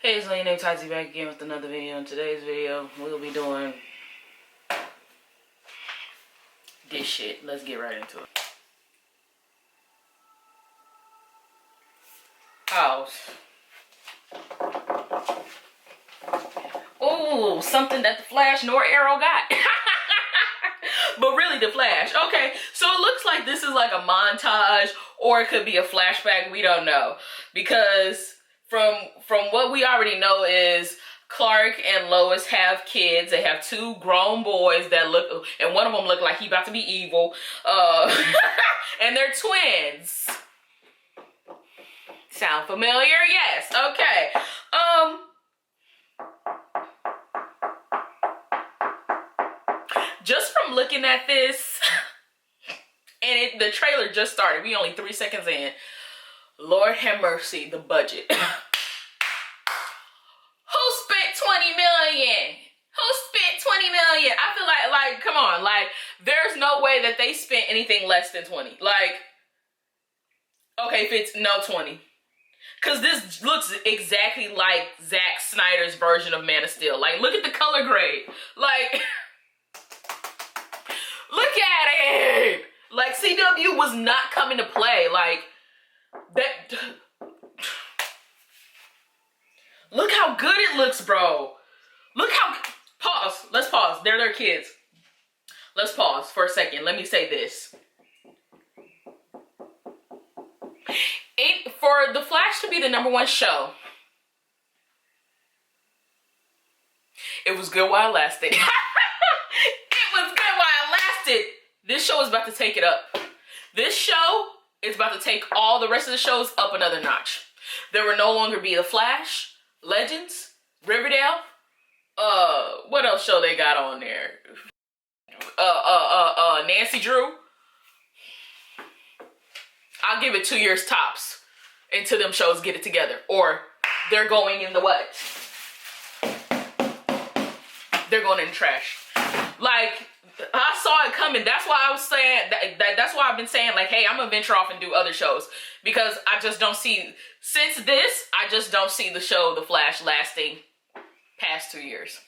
Hey, it's OhYoNameTaty back again with another video. In today's video, we'll be doing this shit. Let's get right into it. House. Ooh, something that the Flash nor Arrow got. But really the Flash. Okay, so it looks like this is like a montage, or it could be a flashback. We don't know, because from what we already know is Clark and Lois have kids. They have two grown boys that look, and one of them look like he about to be evil. And they're twins. Sound familiar? Yes. Okay. Just from looking at this, and the trailer just started. We only 3 seconds in. Lord have mercy, the budget. Who spent 20 million? Who spent 20 million? I feel like, come on, like, there's no way that they spent anything less than 20. Like, okay, if it's no 20. Because this looks exactly like Zack Snyder's version of Man of Steel. Like, look at the color grade. Like, look at it. Like, CW was not coming to play. Like, that. Look how good it looks, bro. Look how. Pause. Let's pause. They're their kids. Let's pause for a second. Let me say this. For The Flash to be the #1 show, it was good while it lasted. It was good while it lasted. This show is about to take it up. This show is about to take all the rest of the shows up another notch. There will no longer be The Flash, Legends, Riverdale. What else show they got on there? Nancy Drew. I'll give it 2 years tops until them shows get it together, or they're going in the what? They're going in the trash. Like, I saw it coming. That's why I was saying that's why I've been saying, like, hey, I'm gonna venture off and do other shows, because I just don't see, since this, I just don't see the show The Flash lasting past 2 years.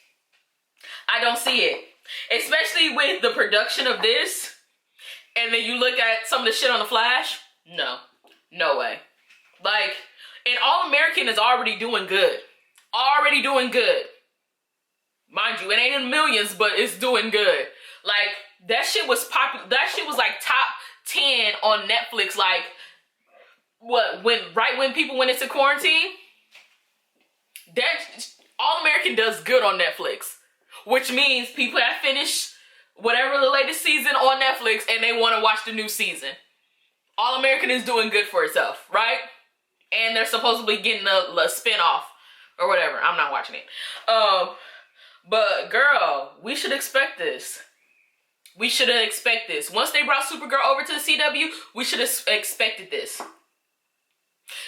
I don't see it, especially with the production of this, and then you look at some of the shit on The Flash. No way. Like, and All American is already doing good. Already doing good. Mind you, it ain't in millions, but it's doing good. Like, that shit was popular. That shit was like top 10 on Netflix. Like, what, right when people went into quarantine? That All American does good on Netflix, which means people have finished whatever the latest season on Netflix and they want to watch the new season. All American is doing good for itself, right? And they're supposedly getting a spin-off or whatever. I'm not watching it. But girl, we should expect this. We should have expected this. Once they brought Supergirl over to the CW, we should have expected this.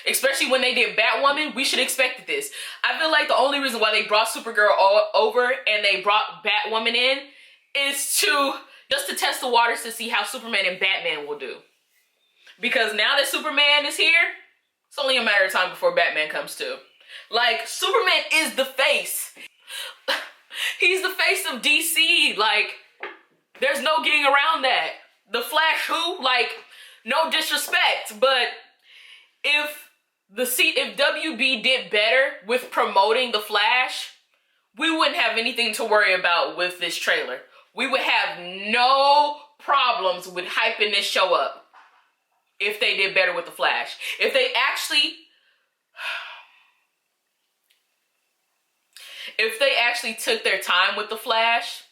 Especially when they did Batwoman, we should have expected this. I feel like the only reason why they brought Supergirl over and they brought Batwoman in is just to test the waters to see how Superman and Batman will do. Because now that Superman is here, it's only a matter of time before Batman comes too. Like, Superman is the face. He's the face of DC. Like, there's no getting around that. The Flash who? Like, no disrespect, but if WB did better with promoting The Flash, we wouldn't have anything to worry about with this trailer. We would have no problems with hyping this show up if they did better with The Flash. If they actually took their time with The Flash,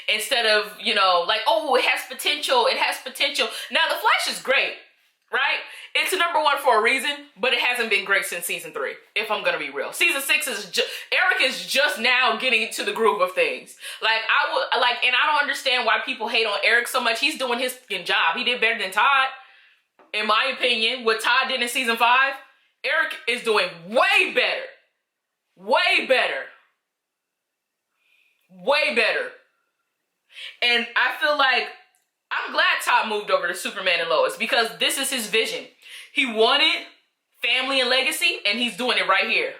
instead of, you know, like, oh, it has potential, it has potential. Now, The Flash is great, right? It's #1 for a reason, but it hasn't been great since season 3, if I'm gonna be real. Season 6 is Eric is just now getting into the groove of things. Like, and I don't understand why people hate on Eric so much. He's doing his job. He did better than Todd, in my opinion. What Todd did in season 5, Eric is doing way better. Way better. Way better. And I feel like, I'm glad Todd moved over to Superman and Lois, because this is his vision. He wanted family and legacy, and he's doing it right here.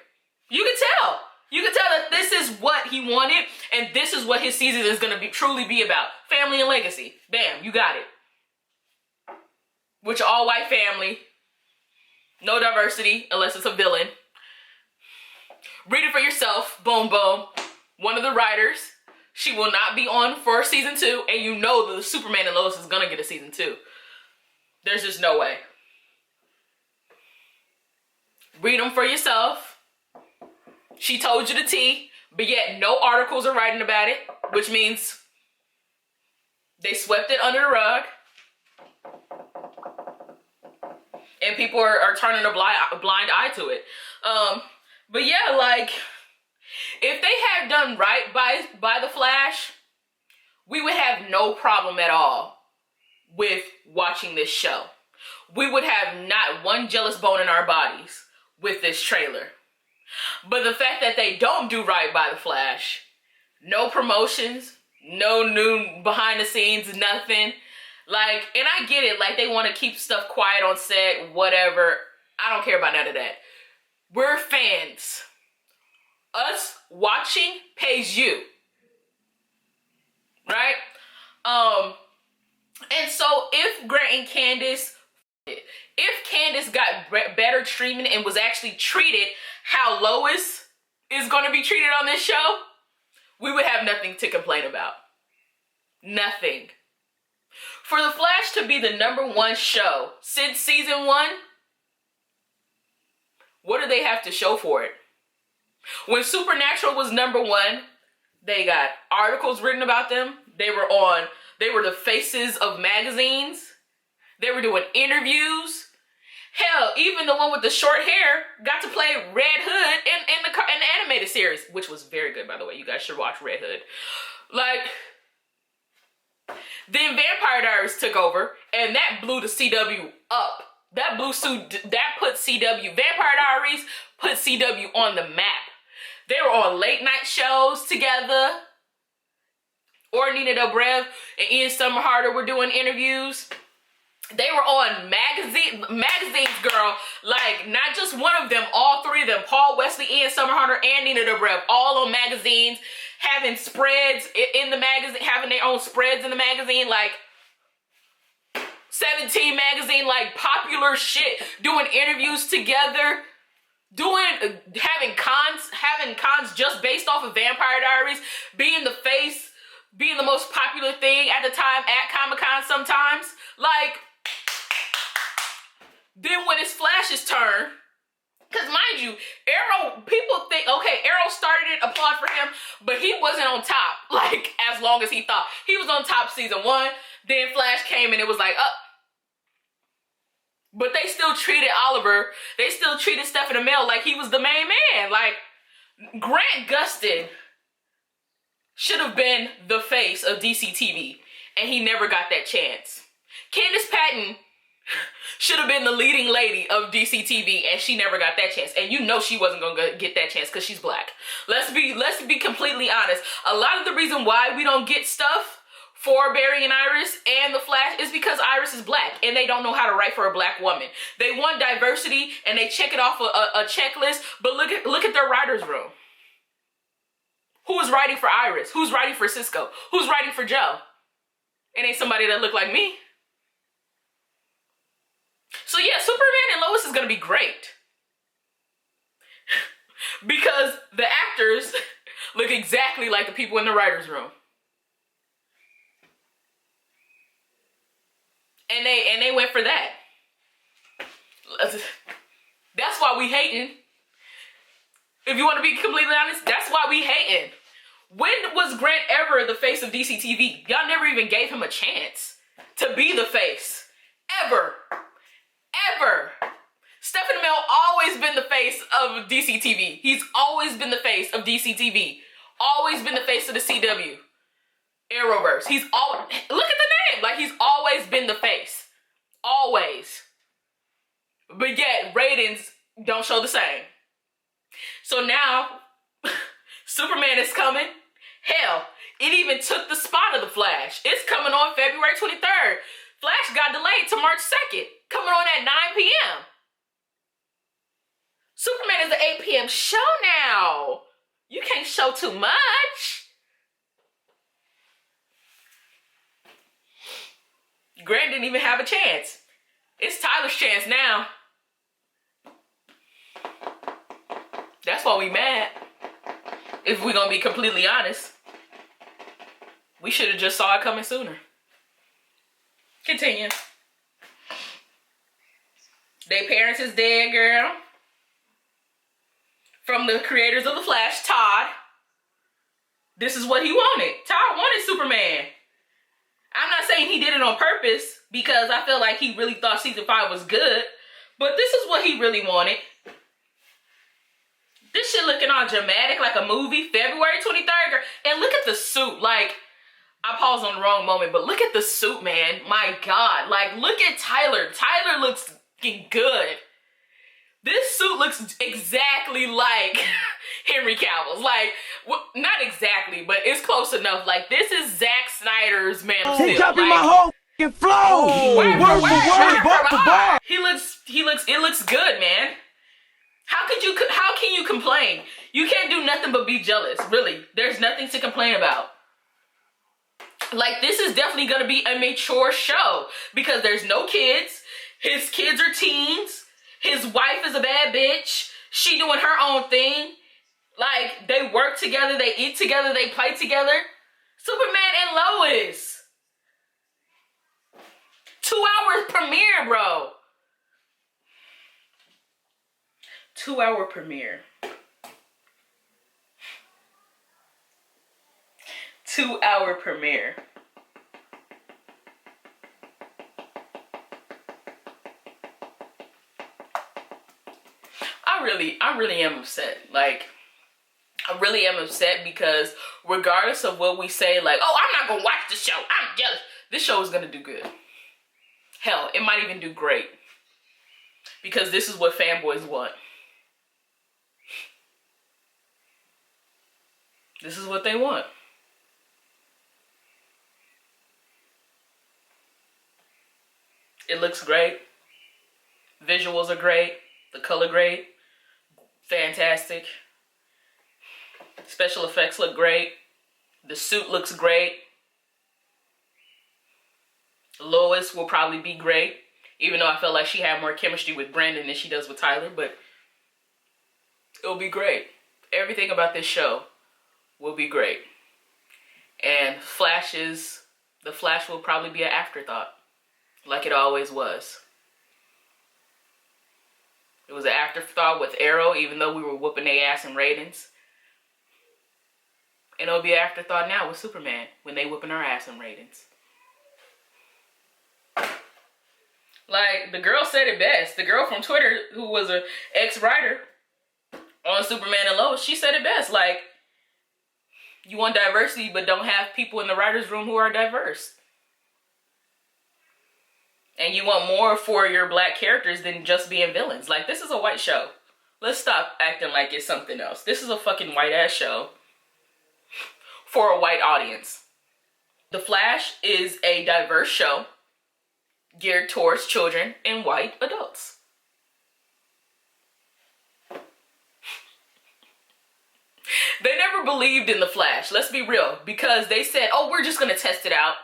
You can tell. You can tell that this is what he wanted, and this is what his season is going to be truly be about. Family and legacy. Bam, you got it. With your all-white family. No diversity, unless it's a villain. Read it for yourself. Boom, boom. One of the writers. She will not be on for season 2, and you know that the Superman and Lois is going to get a season 2. There's just no way. Read them for yourself. She told you the tea, but yet no articles are writing about it, which means they swept it under the rug. And people are turning a blind eye to it. But yeah, like, if they had done right by the Flash, we would have no problem at all with watching this show. We would have not one jealous bone in our bodies with this trailer. But the fact that they don't do right by the Flash, no promotions, no new behind the scenes, nothing. Like, and I get it, like they want to keep stuff quiet on set, whatever. I don't care about none of that. We're fans. Us watching pays you. Right? And so if Grant and Candace, if Candace got better treatment and was actually treated how Lois is going to be treated on this show, we would have nothing to complain about. Nothing. For the Flash to be the #1 show since season 1, what do they have to show for it? When Supernatural was #1, they got articles written about them. They were the faces of magazines. They were doing interviews. Hell, even the one with the short hair got to play Red Hood in the animated series, which was very good, by the way. You guys should watch Red Hood. Like, then Vampire Diaries took over, and that blew the CW up. That put CW, Vampire Diaries put CW on the map. They were on late night shows together. Or Nina Dobrev and Ian Somerhalder were doing interviews. They were on magazines, girl. Like, not just one of them, all 3 of them. Paul Wesley, Ian Somerhalder, and Nina Dobrev, all on magazines, having spreads in the magazine, having their own spreads in the magazine, like 17 magazine, like popular shit, doing interviews together, having cons just based off of Vampire Diaries, being the face, being the most popular thing at the time at Comic-Con sometimes. Like, then when it's Flash's turn, because mind you, Arrow, people think, okay, Arrow started it, applaud for him, but he wasn't on top, like, as long as he thought. He was on top season 1, then Flash came and it was like, But they still treated Oliver, they still treated Stephen Amell like he was the main man. Like, Grant Gustin should have been the face of Dctv, and he never got that chance. Candace Patton should have been the leading lady of Dctv, and she never got that chance. And you know she wasn't gonna get that chance because she's black. Let's be completely honest. A lot of the reason why we don't get stuff for Barry and Iris and the Flash is because Iris is black, and they don't know how to write for a black woman. They want diversity, and they check it off a checklist. But look at their writers' room. Who is writing for Iris? Who's writing for Cisco? Who's writing for Joe? It ain't somebody that look like me. So yeah, Superman and Lois is gonna be great. Because the actors look exactly like the people in the writer's room. And they went for that. That's why we hating. If you want to be completely honest, that's why we hating. When was Grant ever the face of Dctv? Y'all never even gave him a chance to be the face. Ever. Stephen Amell always been the face of Dctv. He's always been the face of Dctv. Always been the face of the CW. Arrowverse. Look at the name. Like, he's always been the face. Always. But yet, ratings don't show the same. So now, Superman is coming. Hell, it even took the spot of the Flash. It's coming on February 23rd. Flash got delayed to March 2nd. Coming on at 9 p.m. Superman is an 8 p.m. show now. You can't show too much. Grant didn't even have a chance. It's Tyler's chance now. That's why we mad. If we're gonna be completely honest. We should have just saw it coming sooner. Continue. Their parents is dead, girl. From the creators of The Flash, Todd. This is what he wanted. Todd wanted Superman. I'm not saying he did it on purpose because I feel like he really thought season 5 was good. But this is what he really wanted. This shit looking all dramatic like a movie. February 23rd. Girl. And look at the suit. Like, I paused on the wrong moment, but look at the suit, man. My God. Like, look at Tyler. Tyler looks good. This suit looks exactly like Henry Cavill's. Like, well, not exactly, but it's close enough. Like, this is Zack Snyder's Man of Steel. He copied my whole f***ing flow. Word for word. It looks good, man. How can you complain? You can't do nothing but be jealous, really. There's nothing to complain about. Like, this is definitely gonna be a mature show because there's no kids. His kids are teens. His wife is a bad bitch. She doing her own thing. Like, they work together, they eat together, they play together. Superman and Lois. 2 hours premiere, bro. 2 hour premiere. 2 hour premiere. I really am upset. Like, I really am upset because regardless of what we say, like, oh, I'm not gonna watch the show, I'm jealous. This show is gonna do good. Hell, it might even do great. Because this is what fanboys want. This is what they want. It looks great. Visuals are great. The color great. Fantastic. Special effects look great. The suit looks great. Lois will probably be great. Even though I felt like she had more chemistry with Brandon than she does with Tyler. But it'll be great. Everything about this show will be great. And the Flash will probably be an afterthought. Like it always was. It was an afterthought with Arrow, even though we were whooping their ass in ratings. And it'll be an afterthought now with Superman, when they whooping our ass in ratings. Like, the girl said it best. The girl from Twitter, who was an ex-writer on Superman and Lois, she said it best. Like, you want diversity, but don't have people in the writer's room who are diverse. And you want more for your black characters than just being villains. Like, this is a white show. Let's stop acting like it's something else. This is a fucking white ass show for a white audience. The Flash is a diverse show geared towards children and white adults. They never believed in The Flash, let's be real, because they said, oh, we're just gonna test it out.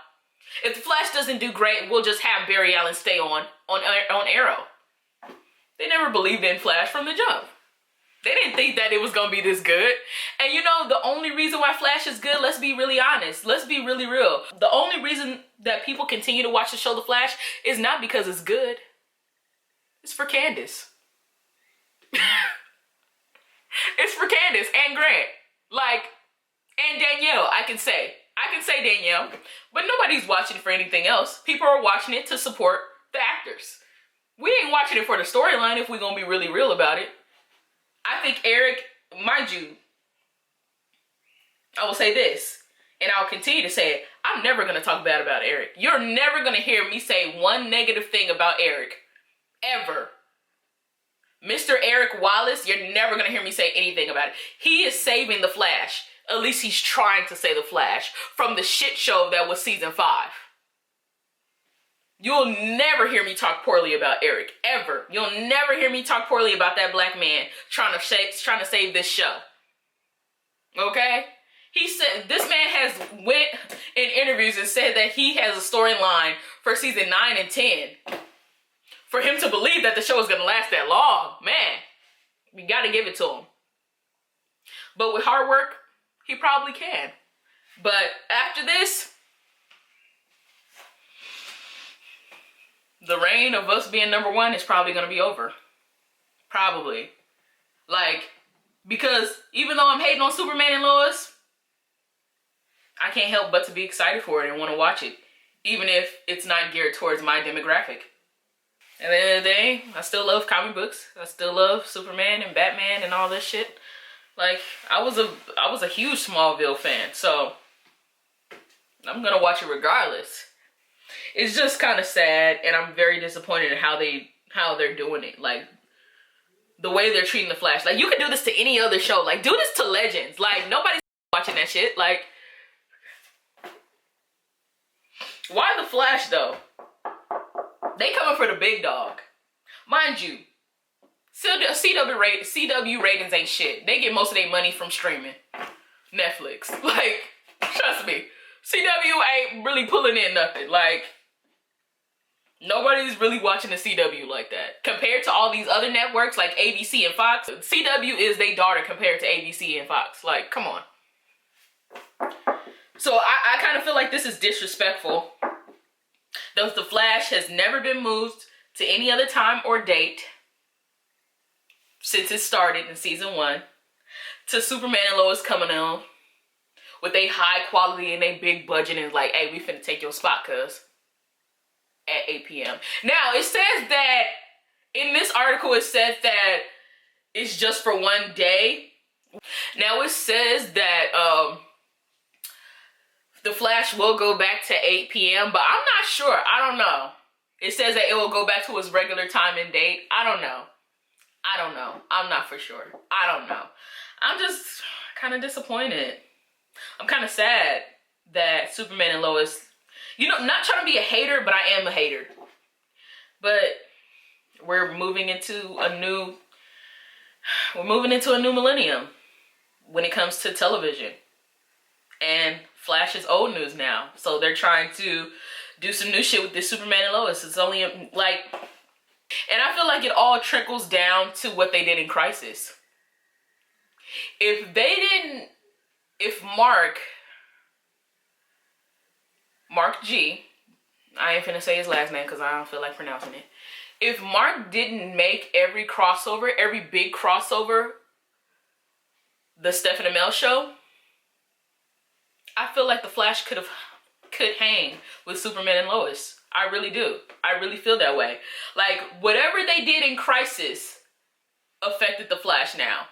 If The Flash doesn't do great, we'll just have Barry Allen stay on Arrow. They never believed in Flash from the jump. They didn't think that it was gonna be this good. And you know, the only reason why Flash is good, let's be really honest. Let's be really real. The only reason that people continue to watch the show The Flash is not because it's good. It's for Candace. It's for Candace and Grant. Like, and Danielle, I can say Danielle, but nobody's watching it for anything else. People are watching it to support the actors. We ain't watching it for the storyline if we're gonna be really real about it. I think Eric, mind you, I will say this, and I'll continue to say it, I'm never gonna talk bad about Eric. You're never gonna hear me say one negative thing about Eric. Ever. Mr. Eric Wallace, you're never gonna hear me say anything about it. He is saving the Flash. At least he's trying to save the Flash from the shit show that was season 5. You'll never hear me talk poorly about Eric, ever. You'll never hear me talk poorly about that black man trying to save this show. Okay? He said, this man has went in interviews and said that he has a storyline for season 9 and 10. For him to believe that the show is going to last that long, man, we got to give it to him. But with hard work, he probably can. But after this, the reign of us being number one is probably going to be over. Probably. Like, because even though I'm hating on Superman and Lois, I can't help but to be excited for it and want to watch it. Even if it's not geared towards my demographic. At the end of the day, I still love comic books. I still love Superman and Batman and all this shit. Like, I was a huge Smallville fan, so I'm gonna watch it regardless. It's just kind of sad, and I'm very disappointed in how they're doing it. Like, the way they're treating the Flash. Like, you could do this to any other show. Like, do this to Legends. Like, nobody's watching that shit. Like, why the Flash though? They coming for the big dog. Mind you, CW ratings ain't shit. They get most of their money from streaming. Netflix. Like, trust me. CW ain't really pulling in nothing. Like, nobody's really watching the CW like that. Compared to all these other networks like ABC and Fox, CW is their daughter compared to ABC and Fox. Like, come on. So I kind of feel like this is disrespectful. The Flash has never been moved to any other time or date since it started in season 1. To Superman and Lois coming on with a high quality and a big budget and like, hey, we finna take your spot, cuz. At 8 p.m. Now, it says that, in this article, it says that it's just for one day. Now, it says that, the Flash will go back to 8 p.m., but I'm not sure. I don't know. It says that it will go back to its regular time and date. I don't know. I'm not for sure. I don't know. I'm just kind of disappointed. I'm kind of sad that Superman and Lois, you know, not trying to be a hater, but I am a hater. But we're moving into a new millennium when it comes to television. And Flash is old news now. So they're trying to do some new shit with this Superman and Lois. It's only like, and I feel like it all trickles down to what they did in Crisis. If Mark G, I ain't finna say his last name because I don't feel like pronouncing it. If Mark didn't make every big crossover, the Stephen Amell show, I feel like the Flash could hang with Superman and Lois. I really do. I really feel that way. Like, whatever they did in Crisis affected the Flash now.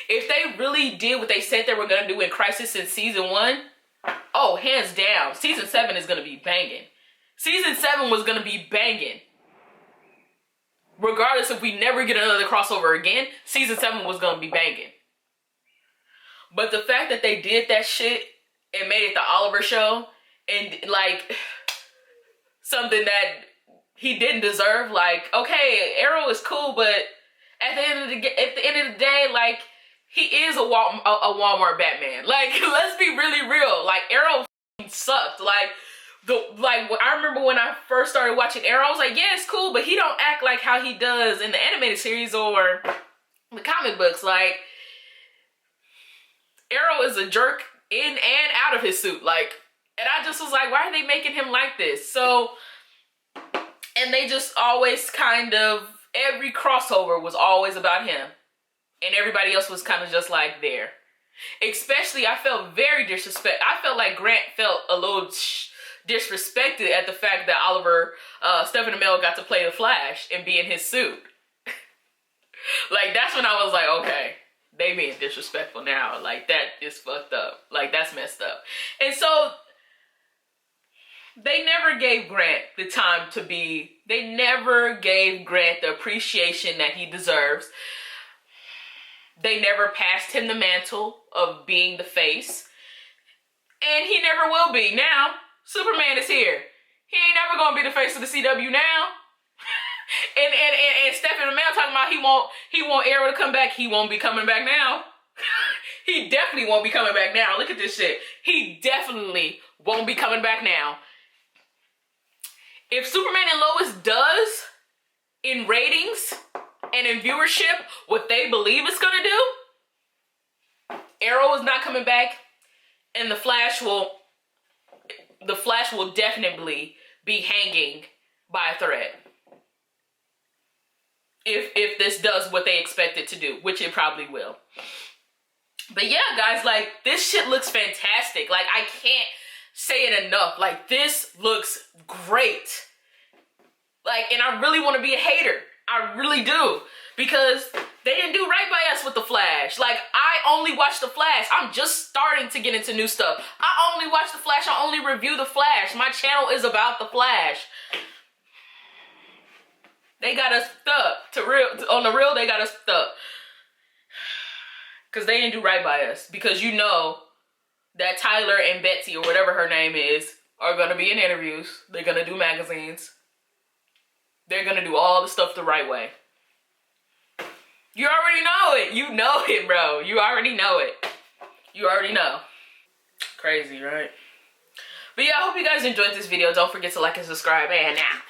If they really did what they said they were going to do in Crisis in season 1, oh, hands down, season 7 is going to be banging. Season 7 was going to be banging. Regardless if we never get another crossover again, season 7 was going to be banging. But the fact that they did that shit and made it the Oliver show and like something that he didn't deserve, like, okay, Arrow is cool, but at the end of the day, like, he is a Walmart Batman. Like, let's be really real. Like, Arrow sucked. Like, I remember when I first started watching Arrow, I was like, yeah, it's cool, but he don't act like how he does in the animated series or the comic books. Like, Arrow is a jerk in and out of his suit. Like, and I just was like, why are they making him like this? So, and they just always kind of, every crossover was always about him. And everybody else was kind of just like there. Especially, I felt very disrespected. I felt like Grant felt a little disrespected at the fact that Stephen Amell got to play the Flash and be in his suit. Like, that's when I was like, okay, they being disrespectful now. Like, that is fucked up. Like, that's messed up. And so, they never gave Grant the time to be, they never gave Grant the appreciation that he deserves. They never passed him the mantle of being the face. And he never will be. Now, Superman is here. He ain't never gonna be the face of the CW now. and Stephanie the man talking about he want Arrow to come back. He won't be coming back now. He definitely won't be coming back now. Look at this shit. He definitely won't be coming back now. If Superman and Lois does in ratings and in viewership what they believe it's gonna do, Arrow is not coming back, and the Flash will definitely be hanging by a thread. If this does what they expect it to do, which it probably will. But yeah, guys, like, this shit looks fantastic. Like, I can't say it enough. Like, this looks great. Like, and I really want to be a hater. I really do. Because they didn't do right by us with The Flash. Like, I only watch The Flash. I'm just starting to get into new stuff. I only watch The Flash. I only review The Flash. My channel is about The Flash. They got us stuck. On the real, they got us stuck. Because they didn't do right by us. Because you know that Tyler and Betsy, or whatever her name is, are going to be in interviews. They're going to do magazines. They're going to do all the stuff the right way. You already know it. You know it, bro. You already know it. You already know. Crazy, right? But yeah, I hope you guys enjoyed this video. Don't forget to like and subscribe. And now.